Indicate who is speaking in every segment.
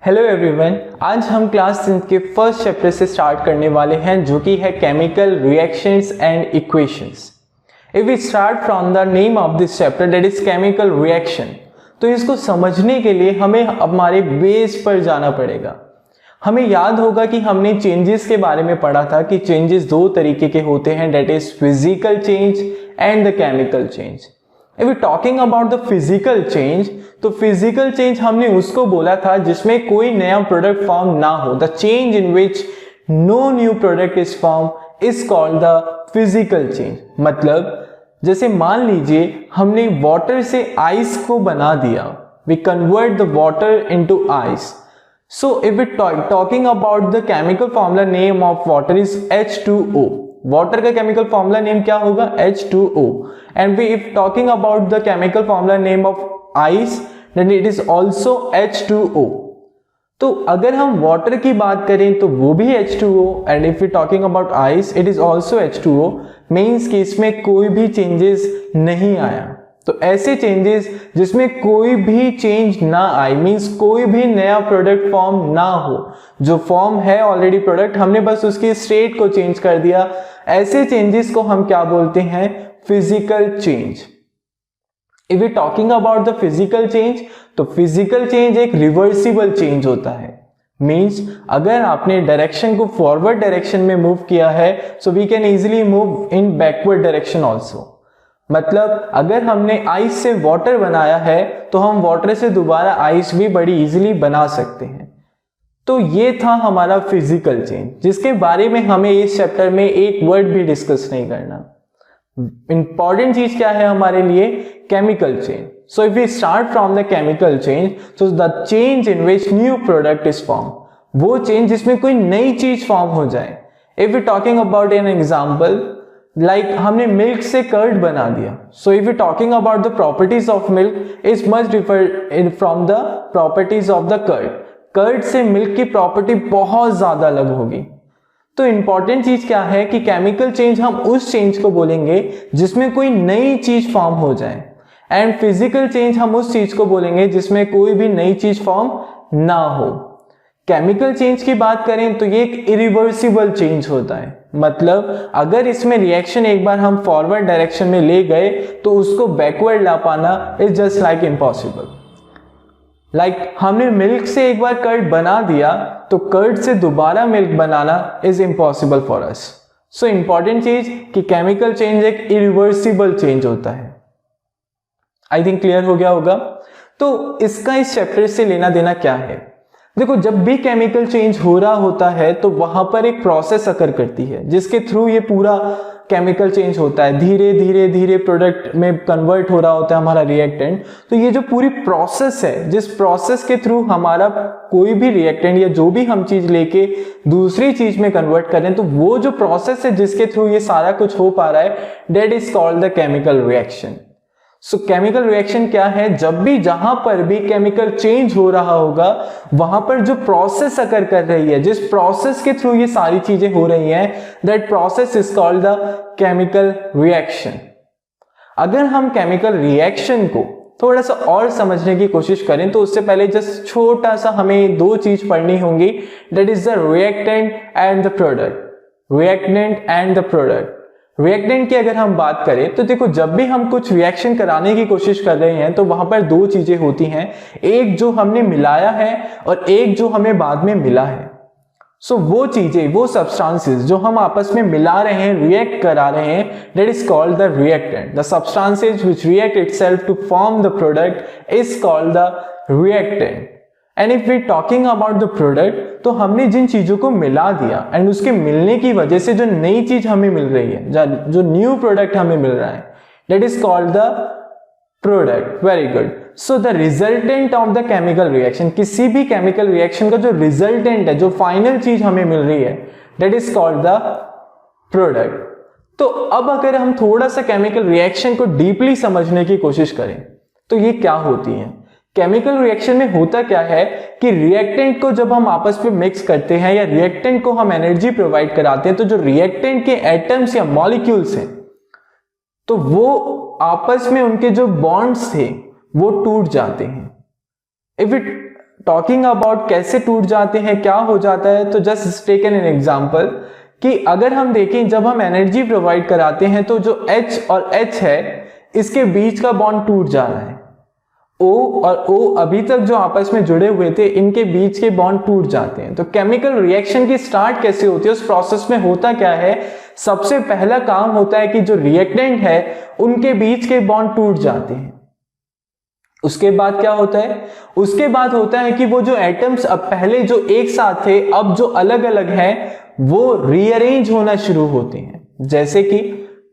Speaker 1: Hello everyone, आज हम class 10 के फर्स्ट चैप्टर से स्टार्ट करने वाले हैं जो कि है chemical reactions and equations. If we start from the name of this chapter that is chemical reaction, तो इसको समझने के लिए हमें हमारे बेस पर जाना पड़ेगा। हमें याद होगा कि हमने चेंजेस के बारे में पढ़ा था कि चेंजेस दो तरीके के होते हैं, that is physical change and the chemical change. If we talking about the physical change, तो फिजिकल चेंज हमने उसको बोला था जिसमें कोई नया प्रोडक्ट फॉर्म ना हो। The change in which no new product is form is called the physical change. मतलब जैसे मान लीजिए हमने वाटर से आइस को बना दिया, we convert the water into ice. So if we talking about the chemical formula name of water is H2O। Water का केमिकल फॉर्मूला नेम क्या होगा? H2O। And we if talking about the chemical formula name of ice then it is also H2O। तो अगर हम water की बात करें तो वो भी H2O, and if we talking about ice it is also H2O। Means कि इसमें कोई भी चेंजेस नहीं आया। तो ऐसे चेंजेस जिसमें कोई भी चेंज ना आए, मीन्स कोई भी नया प्रोडक्ट फॉर्म ना हो, जो फॉर्म है ऑलरेडी प्रोडक्ट, हमने बस उसकी स्टेट को चेंज कर दिया, ऐसे चेंजेस को हम क्या बोलते हैं? Physical change. If we talking about the physical change, तो फिजिकल चेंज एक रिवर्सिबल चेंज होता है। मीन्स अगर आपने डायरेक्शन को फॉरवर्ड डायरेक्शन में मूव किया है, so we can easily move in backward direction also. मतलब अगर हमने आइस से वाटर बनाया है तो हम वाटर से दोबारा आइस भी बड़ी इजीली बना सकते हैं। तो ये था हमारा फिजिकल चेंज, जिसके बारे में हमें इस चैप्टर में एक वर्ड भी डिस्कस नहीं करना। इंपॉर्टेंट चीज क्या है हमारे लिए? Chemical change. So if we start from the chemical change, so the change in which new product is form, वो चेंज जिसमें कोई नई चीज फॉर्म हो जाए। If we talking about an example, like हमने मिल्क से कर्ड बना दिया। So if we talking about the properties of milk is much differ from the properties of the curd. Curd से मिल्क की प्रॉपर्टी बहुत ज्यादा अलग होगी। तो इंपॉर्टेंट चीज क्या है कि केमिकल चेंज हम उस चेंज को बोलेंगे जिसमें कोई नई चीज फॉर्म हो जाए, एंड फिजिकल चेंज हम उस चीज को बोलेंगे जिसमें कोई भी नई चीज फॉर्म ना हो। केमिकल चेंज की बात करें तो ये एक इरिवर्सिबल चेंज होता है। मतलब अगर इसमें रिएक्शन एक बार हम फॉरवर्ड डायरेक्शन में ले गए तो उसको बैकवर्ड ला पाना is just like impossible. Like हमने मिल्क से एक बार कर्ड बना दिया तो कर्ड से दोबारा milk banana is impossible for us. So important चीज कि केमिकल चेंज एक इरिवर्सिबल चेंज होता है। आई थिंक क्लियर हो गया होगा। तो इसका इस चैप्टर से लेना देना क्या है? देखो, जब भी केमिकल चेंज हो रहा होता है तो वहां पर एक प्रोसेस अकर करती है जिसके थ्रू ये पूरा केमिकल चेंज होता है। धीरे धीरे धीरे प्रोडक्ट में कन्वर्ट हो रहा होता है हमारा रिएक्टेंट। तो ये जो पूरी प्रोसेस है, जिस प्रोसेस के थ्रू हमारा कोई भी रिएक्टेंट या जो भी हम चीज लेके दूसरी चीज में कन्वर्ट करें, तो वो जो प्रोसेस है जिसके थ्रू ये सारा कुछ हो पा रहा है, that is called the chemical reaction. So chemical reaction क्या है? जब भी जहां पर भी केमिकल चेंज हो रहा होगा वहां पर जो प्रोसेस अकर कर रही है, जिस प्रोसेस के थ्रू ये सारी चीजें हो रही हैं, that process is called the chemical reaction. अगर हम केमिकल रिएक्शन को थोड़ा सा और समझने की कोशिश करें तो उससे पहले जस्ट छोटा सा हमें दो चीज पढ़नी होंगी, that is the reactant and the product. Reactant and the product. Reactant की अगर हम बात करें तो देखो, जब भी हम कुछ रिएक्शन कराने की कोशिश कर रहे हैं तो वहां पर दो चीजें होती हैं, एक जो हमने मिलाया है और एक जो हमें बाद में मिला है। सो वो चीजें, वो सब्सटेंसेस जो हम आपस में मिला रहे हैं, रिएक्ट करा रहे हैं, that is called the reactant. The substances which react itself to form the product is called the reactant. And if we talking about the product, तो हमने जिन चीजों को मिला दिया एंड उसके मिलने की वजह से जो नई चीज हमें मिल रही है, जो न्यू प्रोडक्ट हमें मिल रहा है, that is called the product. Very good. So the resultant of the chemical reaction, किसी भी केमिकल रिएक्शन का जो रिजल्टेंट है, जो फाइनल चीज हमें मिल रही है, that is called the product. तो अब अगर हम थोड़ा सा केमिकल रिएक्शन को डीपली समझने की कोशिश करें तो ये क्या होती है? केमिकल रिएक्शन में होता क्या है कि रिएक्टेंट को जब हम आपस में मिक्स करते हैं या रिएक्टेंट को हम एनर्जी प्रोवाइड कराते हैं, तो जो रिएक्टेंट के एटम्स या मॉलिक्यूल्स हैं, तो वो आपस में उनके जो बॉन्ड्स थे वो टूट जाते हैं। इफ इट टॉकिंग अबाउट कैसे टूट जाते हैं, क्या हो जाता है, तो जस्ट टेक एन एग्जांपल कि अगर हम देखें जब हम एनर्जी प्रोवाइड कराते हैं तो जो H और H है इसके बीच का बॉन्ड टूट जा रहा है। O और O अभी तक जो आपस में जुड़े हुए थे इनके बीच के बॉन्ड टूट जाते हैं। तो केमिकल रिएक्शन की स्टार्ट कैसे होती है, उस प्रोसेस में होता क्या है, सबसे पहला काम होता है कि जो रिएक्टेंट है उनके बीच के बॉन्ड टूट जाते हैं। उसके बाद क्या होता है, उसके बाद होता है कि वो जो एटम्स अब पहले जो एक साथ थे अब जो अलग अलग हैं वो रीअरेंज होना शुरू होते हैं। जैसे कि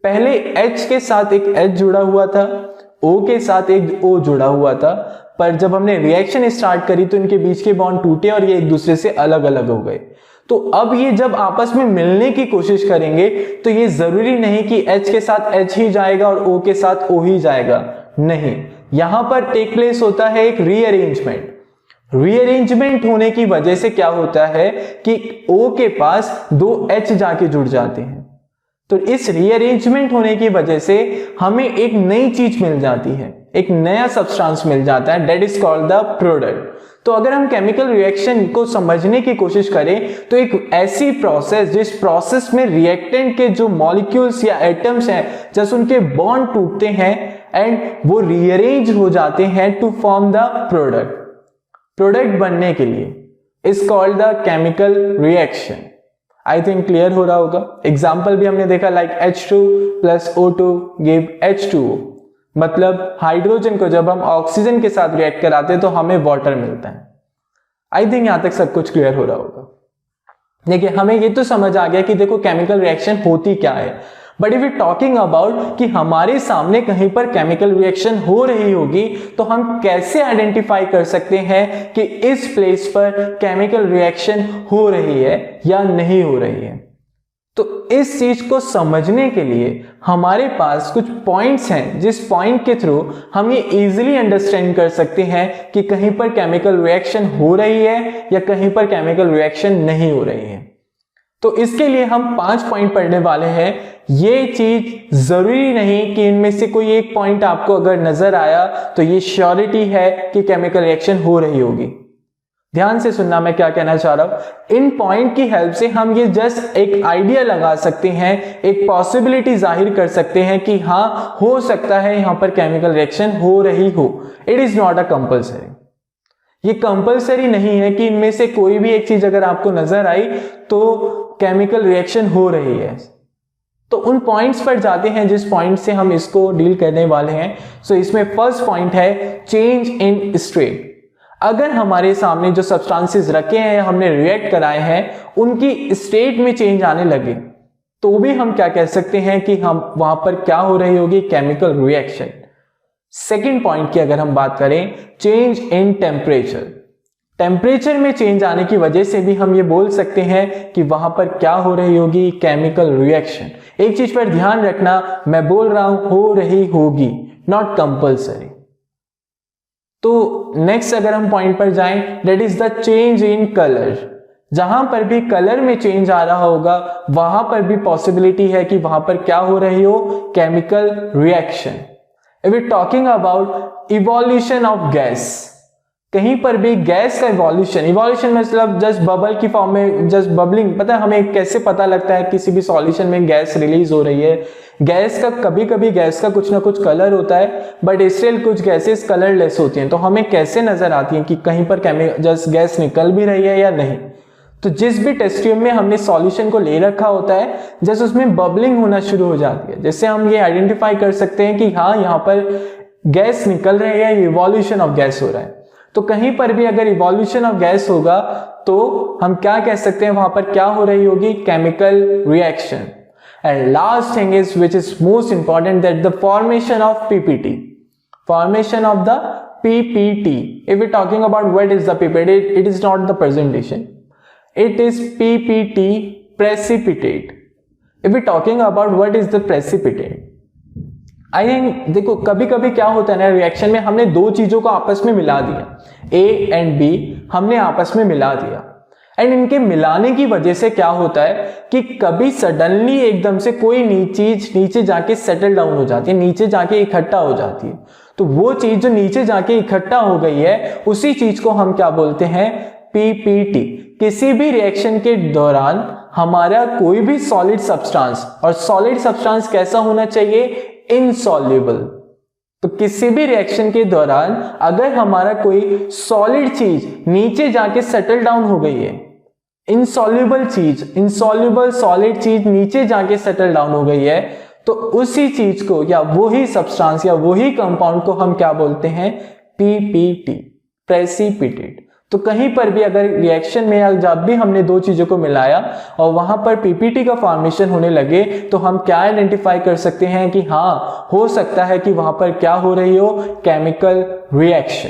Speaker 1: पहले H के साथ एक H जुड़ा हुआ था, O के साथ एक O जुड़ा हुआ था, पर जब हमने रिएक्शन स्टार्ट करी तो इनके बीच के बॉन्ड टूटे और ये एक दूसरे से अलग अलग हो गए। तो अब ये जब आपस में मिलने की कोशिश करेंगे तो ये जरूरी नहीं कि H के साथ H ही जाएगा और O के साथ O ही जाएगा, नहीं, यहां पर टेक प्लेस होता है एक रीअरेंजमेंट। रीअरेंजमेंट होने की वजह से क्या होता है कि O के पास दो H जाके जुड़ जाते हैं। तो इस रीअरेंजमेंट होने की वजह से हमें एक नई चीज मिल जाती है, एक नया सब्सटेंस मिल जाता है, that is called the product. तो अगर हम केमिकल रिएक्शन को समझने की कोशिश करें तो एक ऐसी प्रोसेस जिस प्रोसेस में रिएक्टेंट के जो मॉलिक्यूल्स या एटम्स हैं जैसे उनके बॉन्ड टूटते हैं एंड वो रीअरेंज हो जाते हैं to form the product. Product बनने के लिए is called the chemical reaction. I think clear हो रहा होगा। एग्जाम्पल भी हमने देखा like H2 plus O2 give H2O, मतलब हाइड्रोजन को जब हम ऑक्सीजन के साथ रिएक्ट कराते हैं तो हमें वाटर मिलता है। आई थिंक यहां तक सब कुछ क्लियर हो रहा होगा। देखिए हमें ये तो समझ आ गया कि देखो केमिकल रिएक्शन होती क्या है, but if you talking about कि हमारे सामने कहीं पर केमिकल रिएक्शन हो रही होगी तो हम कैसे आइडेंटिफाई कर सकते हैं कि इस प्लेस पर केमिकल रिएक्शन हो रही है या नहीं हो रही है। तो इस चीज को समझने के लिए हमारे पास कुछ पॉइंट्स हैं जिस पॉइंट के थ्रू हम ये इजीली अंडरस्टैंड कर सकते हैं कि कहीं पर केमिकल रिएक्शन हो रही है या कहीं पर केमिकल रिएक्शन नहीं हो रही है। तो इसके लिए हम 5 पॉइंट पढ़ने वाले हैं। ये चीज जरूरी नहीं कि इनमें से कोई एक पॉइंट आपको अगर नजर आया तो ये श्योरिटी है कि केमिकल रिएक्शन हो रही होगी। ध्यान से सुनना मैं क्या कहना चाह रहा हूं। इन पॉइंट की हेल्प से हम ये जस्ट एक आइडिया लगा सकते हैं, एक पॉसिबिलिटी जाहिर कर सकते हैं कि हाँ हो सकता है यहां पर केमिकल रिएक्शन हो रही हो। It is not a compulsory. ये कंपल्सरी नहीं है कि इनमें से कोई भी एक चीज अगर आपको नजर आई तो केमिकल रिएक्शन हो रही है। तो उन पॉइंट्स पर जाते हैं जिस पॉइंट से हम इसको डील करने वाले हैं। सो इसमें फर्स्ट पॉइंट है चेंज इन स्टेट। अगर हमारे सामने जो सब्सटेंसेस रखे हैं हमने रिएक्ट कराए हैं उनकी स्टेट में चेंज आने लगे तो भी हम क्या कह सकते हैं कि हम वहां पर क्या हो रही होगी, केमिकल रिएक्शन। सेकेंड पॉइंट की अगर हम बात करें चेंज इन टेम्परेचर। टेम्परेचर में चेंज आने की वजह से भी हम ये बोल सकते हैं कि वहां पर क्या हो रही होगी, केमिकल रिएक्शन। एक चीज पर ध्यान रखना, मैं बोल रहा हूं हो रही होगी, नॉट कंपल्सरी। तो नेक्स्ट अगर हम पॉइंट पर जाएं that is the change in colour. जहां पर भी कलर में चेंज आ रहा होगा वहां पर भी पॉसिबिलिटी है कि वहां पर क्या हो रही हो, chemical reaction. If we're talking about evolution of gas, कहीं पर भी गैस का इवोल्यूशन मतलब जस्ट बबल की फॉर्म में, जस्ट बबलिंग। पता है हमें कैसे पता लगता है किसी भी सॉल्यूशन में गैस रिलीज हो रही है? गैस का कभी कभी गैस का कुछ ना कुछ कलर होता है बट स्टिल कुछ गैसेस कलरलेस होती हैं। तो हमें कैसे नजर आती हैं कि कहीं पर जस्ट गैस निकल भी रही है या नहीं? तो जिस भी टेस्ट ट्यूब में हमने सॉल्यूशन को ले रखा होता है जैसे उसमें बबलिंग होना शुरू हो जाती है, जिससे हम ये आइडेंटिफाई कर सकते हैं कि हाँ यहाँ पर गैस निकल रही है, इवोल्यूशन ऑफ गैस हो रहा है। तो कहीं पर भी अगर इवोल्यूशन ऑफ गैस होगा तो हम क्या कह सकते हैं वहां पर क्या हो रही होगी, chemical reaction. And last thing is which is most important that the formation of PPT. Formation of the PPT. If you talking about what is the PPT, it is not the presentation, it is PPT, precipitate. If we talking about what is the precipitate, I think देखो कभी कभी क्या होता है ना reaction में हमने दो चीजों को आपस में मिला दिया, A एंड B हमने आपस में मिला दिया एंड इनके मिलाने की वजह से क्या होता है कि कभी सडनली एकदम से कोई चीज नीचे जाके सेटल डाउन हो जाती है, नीचे जाके इकट्ठा हो जाती है। तो वो चीज जो नीचे जाके इकट्ठा हो गई है उसी चीज को हम क्या बोलते हैं, पीपीटी। किसी भी रिएक्शन के दौरान हमारा कोई भी सॉलिड सब्सटेंस, और सॉलिड सब्सटेंस कैसा होना चाहिए, इनसॉल्युबल। तो किसी भी रिएक्शन के दौरान अगर हमारा कोई सॉलिड चीज नीचे जाके सेटल डाउन हो गई है, इनसॉल्युबल चीज, इनसॉल्युबल सॉलिड चीज नीचे जाके सेटल डाउन हो गई है, तो उसी चीज को या वही सब्सटेंस या वही कंपाउंड को हम क्या बोलते हैं, पीपीटी, प्रेसिपिटेट। तो कहीं पर भी अगर रिएक्शन में जब भी हमने दो चीजों को मिलाया और वहां पर पीपीटी का फॉर्मेशन होने लगे, तो हम क्या आइडेंटिफाई कर सकते हैं कि हाँ, हो सकता है कि वहां पर क्या हो रही हो, केमिकल रिएक्शन।